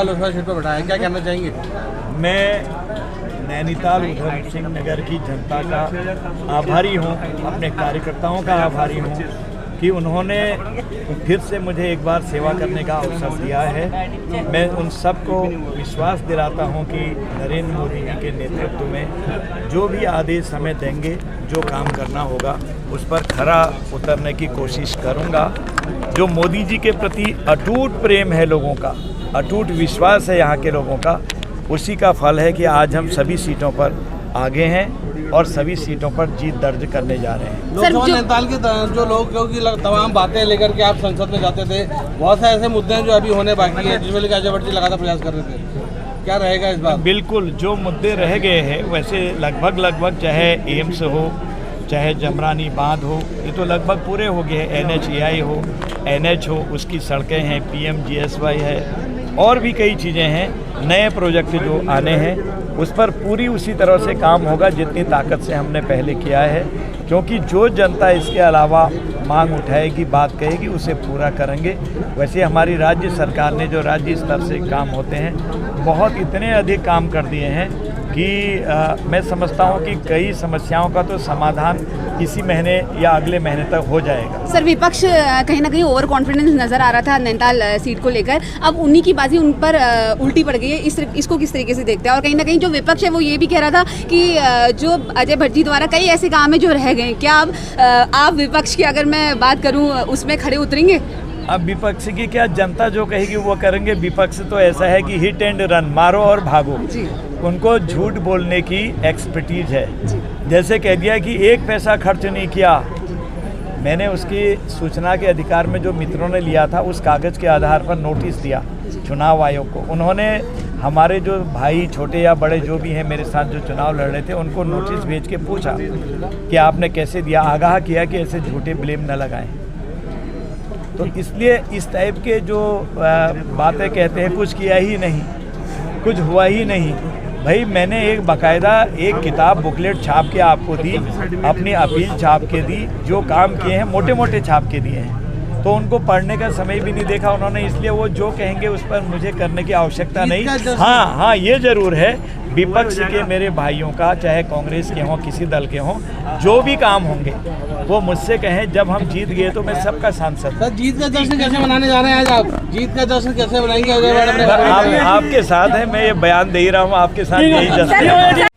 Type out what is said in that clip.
Nainital Lok Sabha seat पर बैठा है, क्या कहना चाहेंगे? मैं नैनीताल उधम सिंह नगर की जनता का आभारी हूँ, अपने कार्यकर्ताओं का आभारी हूँ कि उन्होंने फिर से मुझे एक बार सेवा करने का अवसर दिया है। मैं उन सबको विश्वास दिलाता हूं कि नरेंद्र मोदी जी के नेतृत्व में जो भी आदेश हमें देंगे, जो काम करना होगा उस पर खरा उतरने की कोशिश करूंगा। जो मोदी जी के प्रति अटूट प्रेम है लोगों का, अटूट विश्वास है यहाँ के लोगों का, उसी का फल है कि आज हम सभी सीटों पर आगे हैं और सभी सीटों पर जीत दर्ज करने जा रहे हैं। लोकसभा नैनीताल के जो लोग, क्योंकि तमाम बातें लेकर के आप संसद में जाते थे, बहुत से ऐसे मुद्दे हैं जो अभी होने बाकी है, जिसमें लेकर अजय भट्ट जी लगातार प्रयास कर रहे थे, क्या रहेगा इस बार? बिल्कुल, जो मुद्दे रह गए हैं वैसे लगभग चाहे एम्स हो, चाहे जमरानी बांध हो, ये तो लगभग पूरे हो गए हैं। NHAI हो, NH हो, उसकी सड़कें हैं, PMGSY है, और भी कई चीज़ें हैं, नए प्रोजेक्ट जो आने हैं उस पर पूरी उसी तरह से काम होगा जितनी ताकत से हमने पहले किया है, क्योंकि जो जनता इसके अलावा मांग उठाएगी, बात कहेगी, उसे पूरा करेंगे। वैसे हमारी राज्य सरकार ने जो राज्य स्तर से काम होते हैं, बहुत इतने अधिक काम कर दिए हैं कि मैं समझता हूं कि कई समस्याओं का तो समाधान इसी महीने या अगले महीने तक हो जाएगा। सर, विपक्ष कहीं ना कहीं ओवर कॉन्फिडेंस नजर आ रहा था नैनीताल सीट को लेकर, अब उन्हीं की बाजी उन पर उल्टी पड़ गई है। इसको किस तरीके से देखते हैं? और कहीं ना कहीं जो विपक्ष है वो ये भी कह रहा था कि जो अजय भट्ट जी द्वारा कई ऐसे काम है जो रह गए, क्या अब आप विपक्ष की अगर मैं बात करूँ उसमें खड़े उतरेंगे? अब विपक्ष की क्या, जनता जो कहेगी वो करेंगे। विपक्ष तो ऐसा है कि हिट एंड रन, मारो और भागो। उनको झूठ बोलने की एक्सपर्टीज है। जैसे कह दिया कि एक पैसा खर्च नहीं किया, मैंने उसकी सूचना के अधिकार में जो मित्रों ने लिया था उस कागज़ के आधार पर नोटिस दिया चुनाव आयोग को। उन्होंने हमारे जो भाई छोटे या बड़े जो भी हैं मेरे साथ जो चुनाव लड़ रहे थे उनको नोटिस भेज के पूछा कि आपने कैसे दिया, आगाह किया कि ऐसे झूठे ब्लेम न लगाएं। तो इसलिए इस टाइप के जो बातें कहते हैं, कुछ किया ही नहीं, कुछ हुआ ही नहीं। भाई मैंने एक बाकायदा एक किताब बुकलेट छाप के आपको दी, अपनी अपील छाप के दी, जो काम किए हैं मोटे मोटे छाप के दिए हैं, तो उनको पढ़ने का समय भी नहीं देखा उन्होंने। इसलिए वो जो कहेंगे उस पर मुझे करने की आवश्यकता नहीं। हाँ, ये ज़रूर है, विपक्ष के मेरे भाइयों का, चाहे कांग्रेस के हों, किसी दल के हों, जो भी काम होंगे वो मुझसे कहें। जब हम जीत गए तो मैं सबका सांसद। सर, जीत का जश्न कैसे मनाने जा रहे हैं आज आप? जीत का जश्न कैसे मनाएंगे? आपके साथ है, मैं ये बयान दे ही रहा हूँ, आपके साथ यही जश्न।